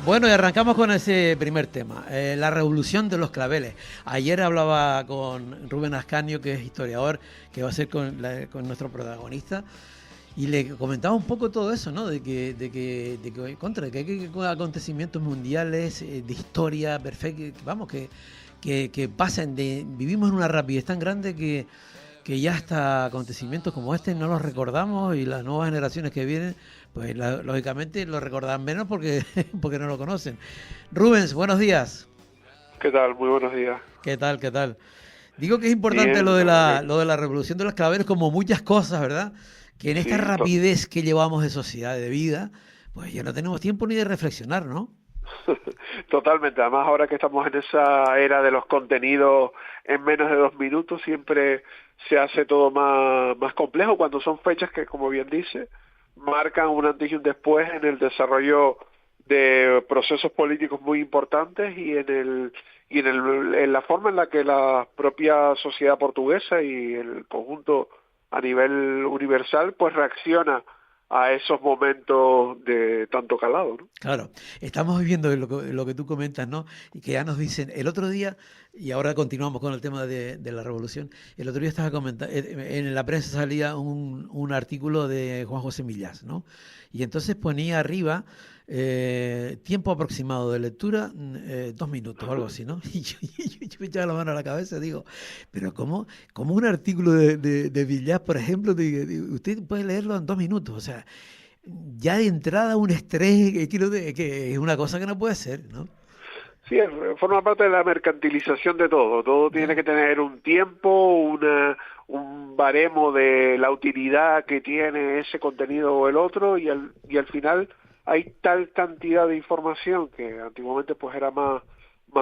Bueno, y arrancamos con ese primer tema, la revolución de los claveles. Ayer hablaba con Rubén Ascanio, que es historiador, que va a ser con nuestro protagonista, y le comentaba un poco todo eso, ¿no? De que hay acontecimientos mundiales de historia perfecta, vamos, que pasan vivimos en una rapidez tan grande que ya hasta acontecimientos como este no los recordamos, y las nuevas generaciones que vienen, pues lógicamente lo recordarán menos porque, porque no lo conocen. Rubens, buenos días. ¿Qué tal? Muy buenos días. ¿Qué tal? ¿Qué tal? Digo que es importante Bien, lo de la revolución de los claveles, como muchas cosas, ¿verdad? Que en esta sí, rapidez que llevamos de sociedad, de vida, pues ya no tenemos tiempo ni de reflexionar, ¿no? totalmente. Además, ahora que estamos en esa era de los contenidos en menos de 2 minutos, siempre se hace todo más complejo cuando son fechas que, como bien dice, marcan un antes y un después en el desarrollo de procesos políticos muy importantes en la forma en la que la propia sociedad portuguesa y el conjunto a nivel universal pues reacciona a esos momentos de tanto calado, ¿no? Claro, estamos viviendo lo que tú comentas, ¿no? Y que ya nos dicen, el otro día, y ahora continuamos con el tema de la revolución, el otro día estaba comentando, en la prensa salía un artículo de Juan José Millás, ¿no? Y entonces ponía arriba tiempo aproximado de lectura, 2 minutos o algo así, ¿no? Y yo me echaba la mano a la cabeza y digo, pero ¿cómo un artículo de Millás, por ejemplo, usted puede leerlo en 2 minutos? O sea, ya de entrada un estrés que es una cosa que no puede ser, ¿no? Sí, forma parte de la mercantilización de todo. Todo tiene Ya. que tener un tiempo, un baremo de la utilidad que tiene ese contenido o el otro, y al final hay tal cantidad de información que antiguamente pues era más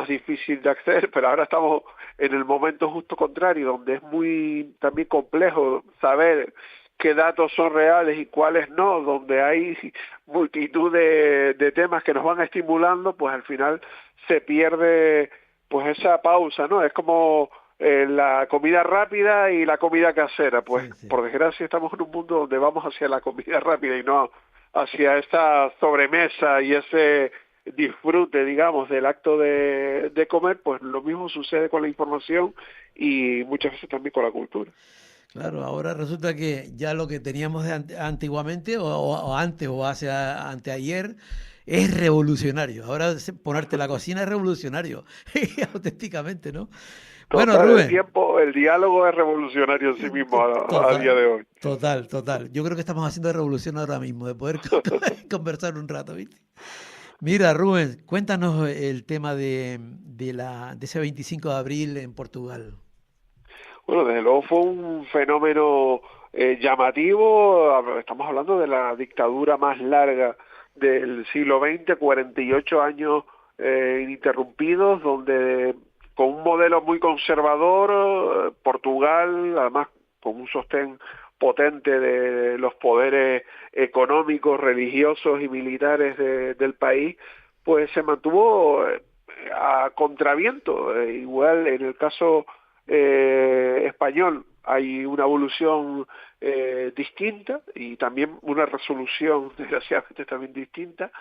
difícil de acceder, pero ahora estamos en el momento justo contrario, donde es muy también complejo saber qué datos son reales y cuáles no, donde hay multitud de temas que nos van estimulando, pues al final se pierde pues esa pausa, ¿no? Es como la comida rápida y la comida casera, pues Sí, sí. por desgracia estamos en un mundo donde vamos hacia la comida rápida y no hacia esta sobremesa y ese disfrute, digamos, del acto de comer. Pues lo mismo sucede con la información y muchas veces también con la cultura. Claro, ahora resulta que ya lo que teníamos antiguamente o antes o anteayer es revolucionario. Ahora ponerte la cocina es revolucionario, auténticamente, ¿no? Bueno, Total, Rubén, el diálogo es revolucionario en sí mismo a día total, de hoy. total. Yo creo que estamos haciendo revolución ahora mismo, de poder conversar un rato, ¿viste? Mira, Rubén, cuéntanos el tema de ese 25 de abril en Portugal. Bueno, desde luego fue un fenómeno llamativo. Estamos hablando de la dictadura más larga del siglo XX, 48 años ininterrumpidos, donde con un modelo muy conservador, Portugal, además con un sostén potente de los poderes económicos, religiosos y militares del país, pues se mantuvo a contraviento. Igual en el caso español hay una evolución distinta y también una resolución desgraciadamente también distinta,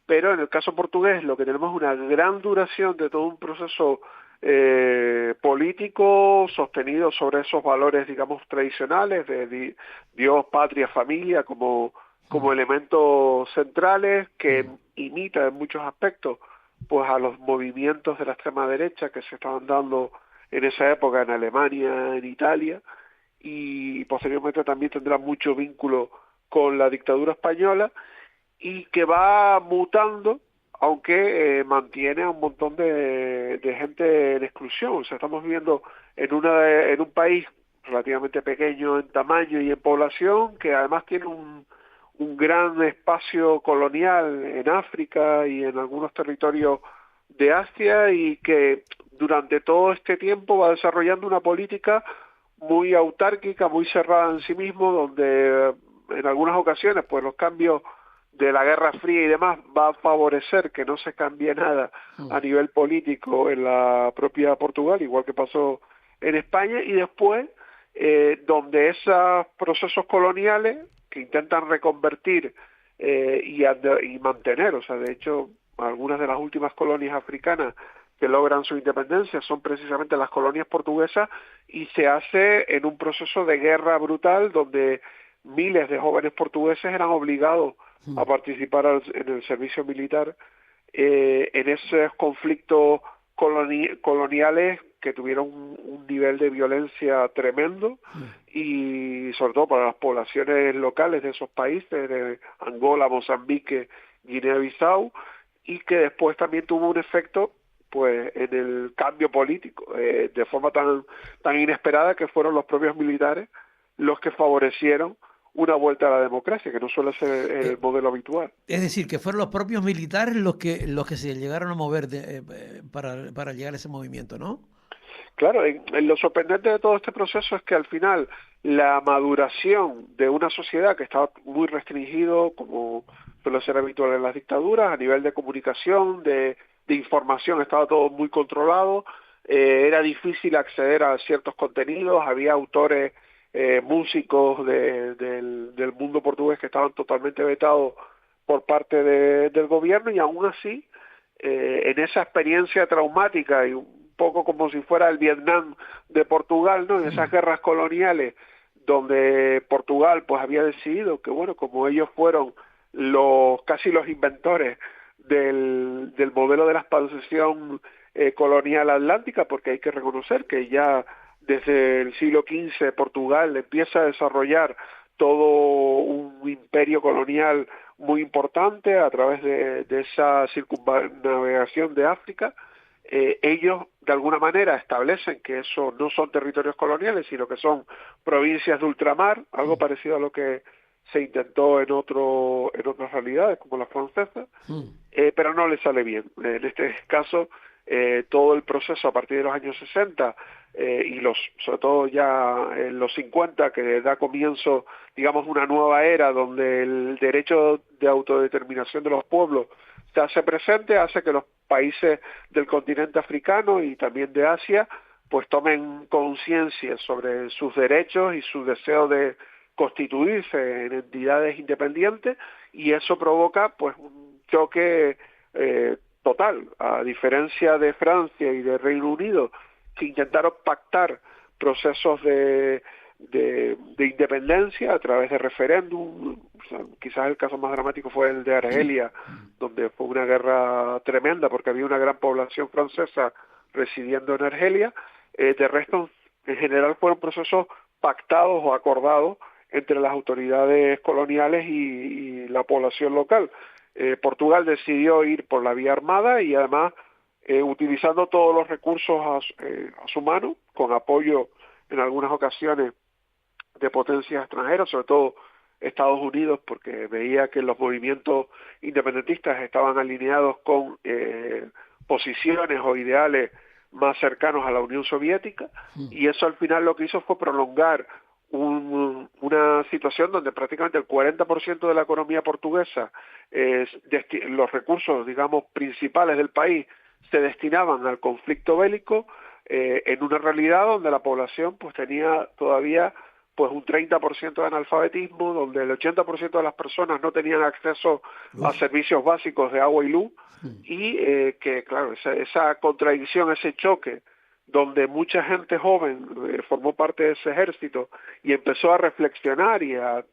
pero en el caso portugués lo que tenemos es una gran duración de todo un proceso político sostenido sobre esos valores, digamos, tradicionales de Dios, patria, familia como Mm, elementos centrales que mm. imita en muchos aspectos pues a los movimientos de la extrema derecha que se estaban dando en esa época en Alemania, en Italia, y posteriormente también tendrá mucho vínculo con la dictadura española, y que va mutando, aunque mantiene a un montón de gente en exclusión. O sea, estamos viviendo en un país relativamente pequeño en tamaño y en población, que además tiene un gran espacio colonial en África y en algunos territorios de Asia, y que durante todo este tiempo va desarrollando una política muy autárquica, muy cerrada en sí mismo, donde en algunas ocasiones pues los cambios de la Guerra Fría y demás va a favorecer que no se cambie nada a Mm. nivel político en la propia Portugal, igual que pasó en España, y después donde esos procesos coloniales que intentan reconvertir y mantener, o sea, de hecho algunas de las últimas colonias africanas que logran su independencia son precisamente las colonias portuguesas, y se hace en un proceso de guerra brutal donde miles de jóvenes portugueses eran obligados a participar en el servicio militar en esos conflictos coloniales que tuvieron un nivel de violencia tremendo, y sobre todo para las poblaciones locales de esos países, de Angola, Mozambique, Guinea-Bissau, y que después también tuvo un efecto pues en el cambio político de forma tan inesperada, que fueron los propios militares los que favorecieron una vuelta a la democracia, que no suele ser el modelo habitual. Es decir, que fueron los propios militares los que se llegaron a mover para llegar a ese movimiento, ¿no? Claro, lo sorprendente de todo este proceso es que al final la maduración de una sociedad que estaba muy restringido, como suele ser habitual en las dictaduras, a nivel de comunicación, de información, estaba todo muy controlado, era difícil acceder a ciertos contenidos, había autores, músicos del mundo portugués que estaban totalmente vetados por parte del gobierno, y aún así, en esa experiencia traumática y un poco como si fuera el Vietnam de Portugal, ¿no? En esas guerras coloniales donde Portugal pues había decidido que, bueno, como ellos fueron casi los inventores del modelo de la expansión colonial atlántica, porque hay que reconocer que ya desde el siglo XV Portugal empieza a desarrollar todo un imperio colonial muy importante a través de esa circunnavegación de África. Ellos de alguna manera establecen que eso no son territorios coloniales, sino que son provincias de ultramar, algo parecido a lo que se intentó en otras realidades como la francesa, pero no le sale bien. En este caso, todo el proceso a partir de los años 60 y sobre todo ya en los 50, que da comienzo, digamos, una nueva era donde el derecho de autodeterminación de los pueblos se hace presente, hace que los países del continente africano y también de Asia pues tomen conciencia sobre sus derechos y su deseo de constituirse en entidades independientes, y eso provoca pues un choque total, a diferencia de Francia y de Reino Unido, que intentaron pactar procesos de independencia a través de referéndum. O sea, quizás el caso más dramático fue el de Argelia, donde fue una guerra tremenda porque había una gran población francesa residiendo en Argelia. De resto, en general fueron procesos pactados o acordados entre las autoridades coloniales y la población local. Portugal decidió ir por la vía armada y además utilizando todos los recursos a su mano, con apoyo en algunas ocasiones de potencias extranjeras, sobre todo Estados Unidos, porque veía que los movimientos independentistas estaban alineados con posiciones o ideales más cercanos a la Unión Soviética, y eso al final lo que hizo fue prolongar una situación donde prácticamente el 40% de la economía portuguesa, los recursos, digamos, principales del país, se destinaban al conflicto bélico, en una realidad donde la población pues tenía todavía pues un 30% de analfabetismo, donde el 80% de las personas no tenían acceso a servicios básicos de agua y luz, y que claro, esa contradicción, ese choque, donde mucha gente joven formó parte de ese ejército y empezó a reflexionar y a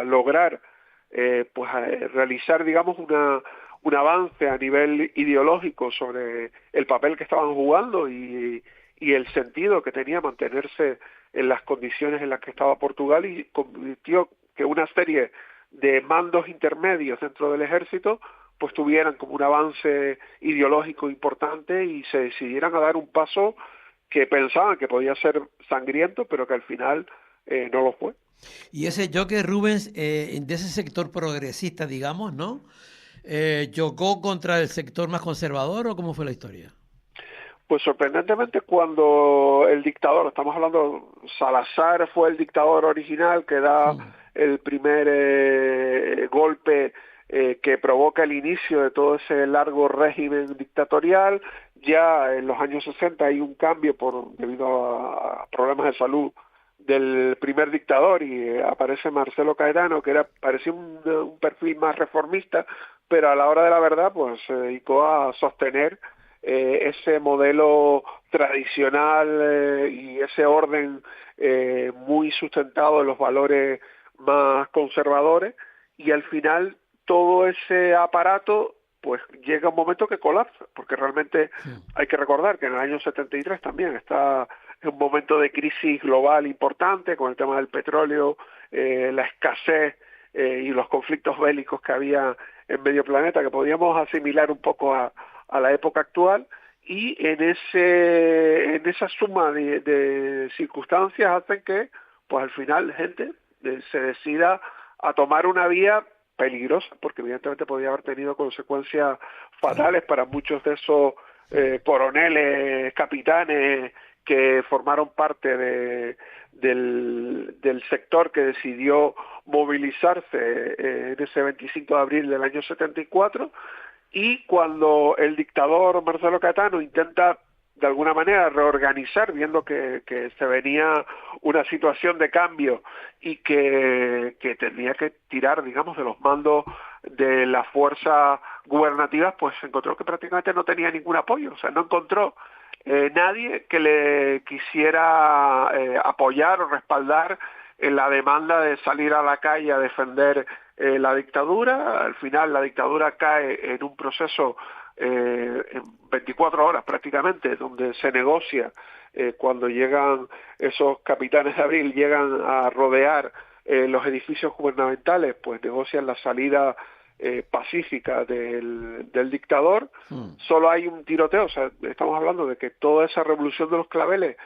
lograr pues a realizar, digamos, un avance a nivel ideológico sobre el papel que estaban jugando y el sentido que tenía mantenerse en las condiciones en las que estaba Portugal, y convirtió que una serie de mandos intermedios dentro del ejército pues tuvieran como un avance ideológico importante y se decidieran a dar un paso que pensaban que podía ser sangriento, pero que al final no lo fue. Y ese choque, Rubens, de ese sector progresista, digamos, ¿no? ¿Chocó contra el sector más conservador o cómo fue la historia? Pues sorprendentemente, cuando el dictador, estamos hablando, Salazar fue el dictador original que da el primer golpe que provoca el inicio de todo ese largo régimen dictatorial. Ya en los años 60 hay un cambio debido a problemas de salud del primer dictador, y aparece Marcelo Caetano, que parecía un perfil más reformista, pero a la hora de la verdad pues se dedicó a sostener ese modelo tradicional y ese orden muy sustentado en los valores más conservadores, y al final todo ese aparato pues llega un momento que colapsa, porque realmente hay que recordar que en el año 73 también está en un momento de crisis global importante con el tema del petróleo, la escasez y los conflictos bélicos que había en medio planeta, que podíamos asimilar un poco a la época actual, y en esa suma de circunstancias hacen que pues al final gente se decida a tomar una vía peligrosa, porque evidentemente podía haber tenido consecuencias fatales para muchos de esos coroneles, capitanes que formaron parte del sector que decidió movilizarse en ese 25 de abril del año 74, y cuando el dictador Marcelo Caetano intenta de alguna manera reorganizar, viendo que se venía una situación de cambio y que tenía que tirar, digamos, de los mandos de las fuerzas gubernativas, pues encontró que prácticamente no tenía ningún apoyo, o sea, no encontró nadie que le quisiera apoyar o respaldar en la demanda de salir a la calle a defender la dictadura. Al final la dictadura cae en un proceso en 24 horas prácticamente, donde se negocia cuando llegan esos capitanes de abril, llegan a rodear los edificios gubernamentales, pues negocian la salida pacífica del dictador. Solo hay un tiroteo, o sea, estamos hablando de que toda esa revolución de los claveles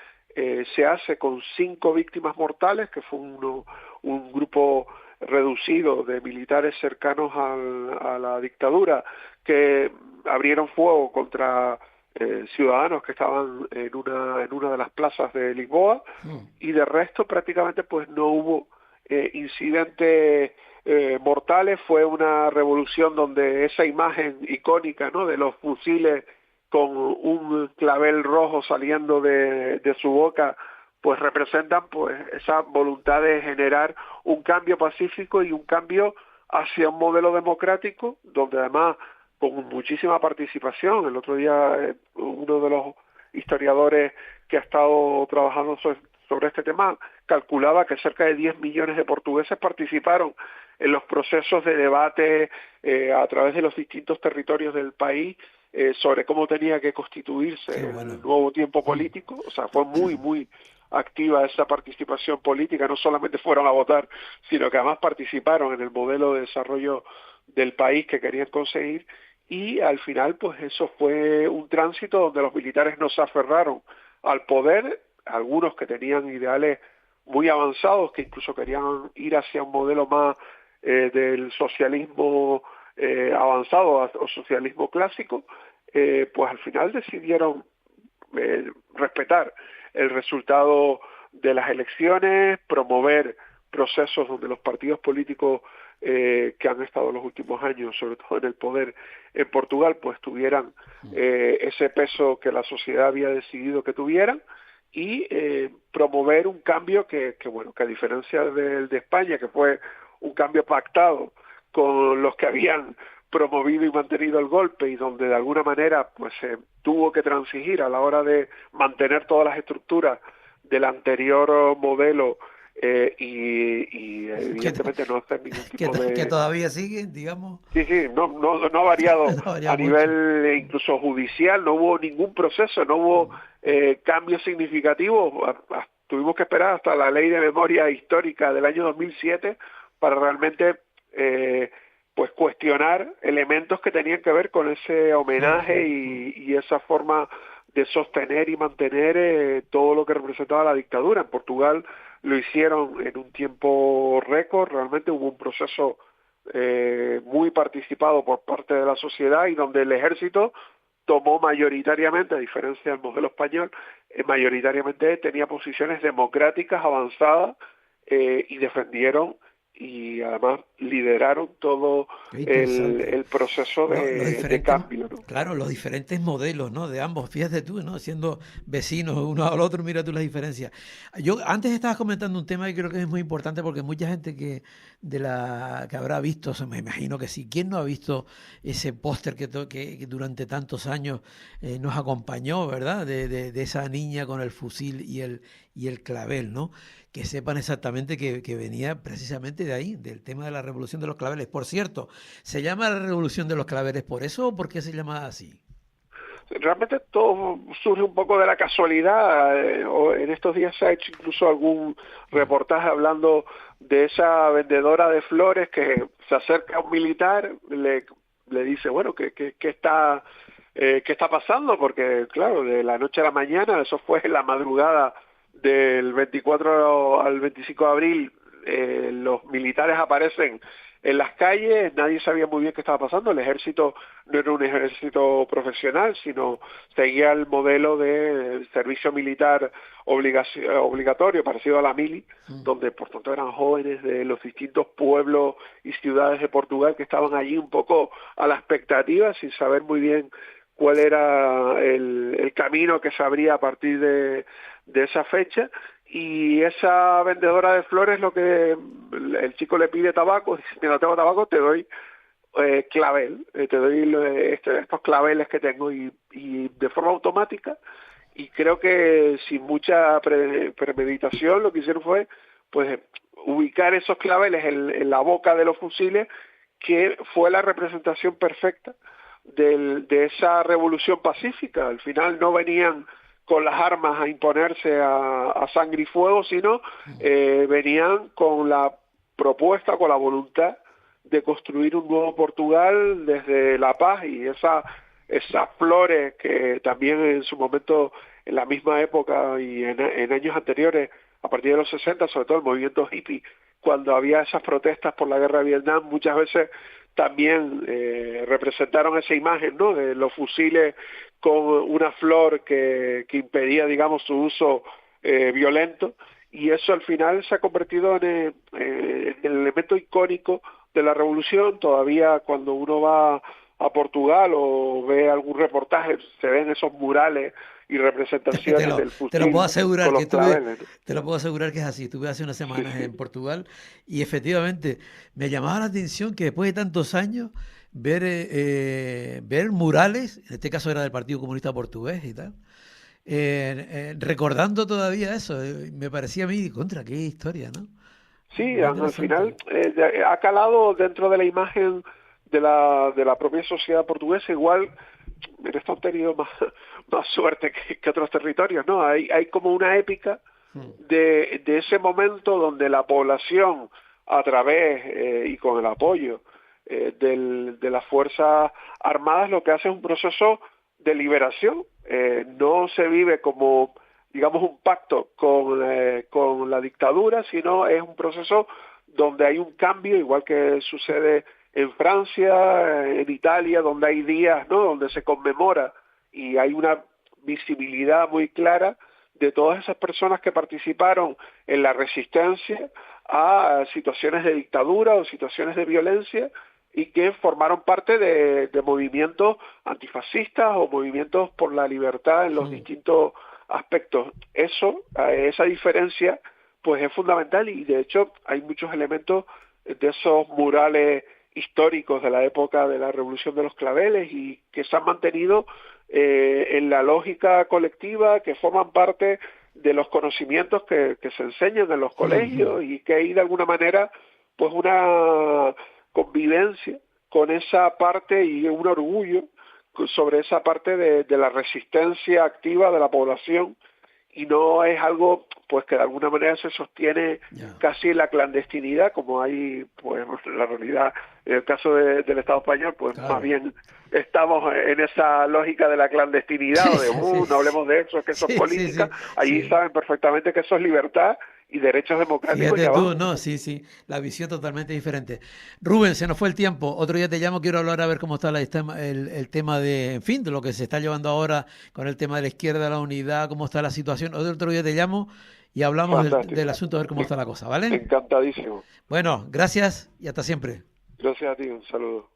se hace con 5 víctimas mortales, que fue un grupo reducido de militares cercanos a la dictadura, que abrieron fuego contra ciudadanos que estaban en una de las plazas de Lisboa, y de resto prácticamente pues no hubo incidentes mortales. Fue una revolución donde esa imagen icónica, ¿no?, de los fusiles con un clavel rojo saliendo de su boca, pues representan pues esa voluntad de generar un cambio pacífico y un cambio hacia un modelo democrático, donde además con muchísima participación. El otro día uno de los historiadores que ha estado trabajando sobre este tema calculaba que cerca de 10 millones de portugueses participaron en los procesos de debate a través de los distintos territorios del país sobre cómo tenía que constituirse el nuevo tiempo político. O sea, fue muy, muy activa esa participación política. No solamente fueron a votar, sino que además participaron en el modelo de desarrollo del país que querían conseguir. Y al final, pues eso fue un tránsito donde los militares no se aferraron al poder, algunos que tenían ideales muy avanzados, que incluso querían ir hacia un modelo más del socialismo avanzado o socialismo clásico, pues al final decidieron respetar el resultado de las elecciones, promover procesos donde los partidos políticos que han estado en los últimos años, sobre todo en el poder en Portugal, pues tuvieran ese peso que la sociedad había decidido que tuvieran, y promover un cambio que a diferencia del de España, que fue un cambio pactado con los que habían promovido y mantenido el golpe, y donde de alguna manera pues se tuvo que transigir a la hora de mantener todas las estructuras del anterior modelo y evidentemente no hacer ningún tipo de... Que todavía sigue, digamos. Sí, no ha variado a nivel mucho. Incluso judicial, no hubo ningún proceso, no hubo cambios significativos. Tuvimos que esperar hasta la Ley de Memoria Histórica del año 2007 para realmente pues cuestionar elementos que tenían que ver con ese homenaje y esa forma de sostener y mantener todo lo que representaba la dictadura. En Portugal lo hicieron en un tiempo récord, realmente hubo un proceso muy participado por parte de la sociedad, y donde el ejército tomó mayoritariamente, a diferencia del modelo español, mayoritariamente tenía posiciones democráticas avanzadas y defendieron y además lideraron todo el proceso de cambio, ¿no? Claro, los diferentes modelos, ¿no? De ambos, fíjate tú, ¿no? Siendo vecinos uno al otro, mira tú las diferencias. Yo antes estabas comentando un tema que creo que es muy importante porque mucha gente que habrá visto, me imagino que sí, ¿quién no ha visto ese póster que durante tantos años nos acompañó, ¿verdad? De esa niña con el fusil y el clavel, ¿no? Que sepan exactamente que venía precisamente de ahí, del tema de la revolución de los claveles. Por cierto, ¿se llama la revolución de los claveles por eso o por qué se llama así? Realmente todo surge un poco de la casualidad. En estos días se ha hecho incluso algún reportaje hablando de esa vendedora de flores que se acerca a un militar, le dice, bueno, ¿qué está pasando? Porque, claro, de la noche a la mañana, eso fue en la madrugada del 24 al 25 de abril, los militares aparecen en las calles, nadie sabía muy bien qué estaba pasando, el ejército no era un ejército profesional, sino seguía el modelo de servicio militar obligatorio, parecido a la mili, donde por tanto eran jóvenes de los distintos pueblos y ciudades de Portugal que estaban allí un poco a la expectativa, sin saber muy bien cuál era el camino que se abría a partir de esa fecha. Y esa vendedora de flores, lo que el chico le pide tabaco, dice, mira, no tengo tabaco, te doy clavel, te doy estos claveles que tengo, y de forma automática, y creo que sin mucha premeditación, lo que hicieron fue pues ubicar esos claveles en la boca de los fusiles, que fue la representación perfecta de esa revolución pacífica. Al final no venían con las armas a imponerse a sangre y fuego, sino venían con la propuesta, con la voluntad de construir un nuevo Portugal desde la paz, y esas flores que también en su momento, en la misma época y en años anteriores, a partir de los 60, sobre todo el movimiento hippie, cuando había esas protestas por la guerra de Vietnam, muchas veces también representaron esa imagen, ¿no?, de los fusiles con una flor que impedía, digamos, su uso violento, y eso al final se ha convertido en el elemento icónico de la revolución. Todavía cuando uno va a Portugal o ve algún reportaje, se ven esos murales y representaciones del fusil. Te lo puedo asegurar con los claveles, ¿no? Te lo puedo asegurar que es así. Estuve hace unas semanas en Portugal y efectivamente me llamaba la atención que después de tantos años ver murales, en este caso era del Partido Comunista Portugués y tal, recordando todavía eso. Me parecía a mí, contra, qué historia, ¿no? Sí, al final ha calado dentro de la imagen de la propia sociedad portuguesa. Igual en esto han tenido más suerte que otros territorios, ¿no? Hay como una épica de ese momento donde la población, a través y con el apoyo de las Fuerzas Armadas, lo que hace es un proceso de liberación. No se vive como, digamos, un pacto con la dictadura, sino es un proceso donde hay un cambio, igual que sucede en Francia, en Italia, donde hay días, ¿no?, donde se conmemora y hay una visibilidad muy clara de todas esas personas que participaron en la resistencia a situaciones de dictadura o situaciones de violencia, y que formaron parte de movimientos antifascistas o movimientos por la libertad en los distintos aspectos. Esa diferencia pues es fundamental, y de hecho hay muchos elementos de esos murales históricos de la época de la Revolución de los Claveles y que se han mantenido en la lógica colectiva, que forman parte de los conocimientos que se enseñan en los colegios, y que hay de alguna manera pues una convivencia con esa parte y un orgullo sobre esa parte de la resistencia activa de la población, y no es algo pues que de alguna manera se sostiene casi en la clandestinidad, como hay pues en la realidad en el caso del Estado español, pues claro, más bien estamos en esa lógica de la clandestinidad, o de no hablemos de eso, que eso es política. Allí saben perfectamente que eso es libertad, y derechos democráticos. Fíjate tú, no, sí, sí, la visión totalmente diferente. Rubén, se nos fue el tiempo. Otro día te llamo, quiero hablar a ver cómo está el tema de, en fin, de lo que se está llevando ahora con el tema de la izquierda, la unidad, cómo está la situación. Otro día te llamo y hablamos del asunto, a ver cómo está la cosa, ¿vale? Encantadísimo. Bueno, gracias y hasta siempre. Gracias a ti, un saludo.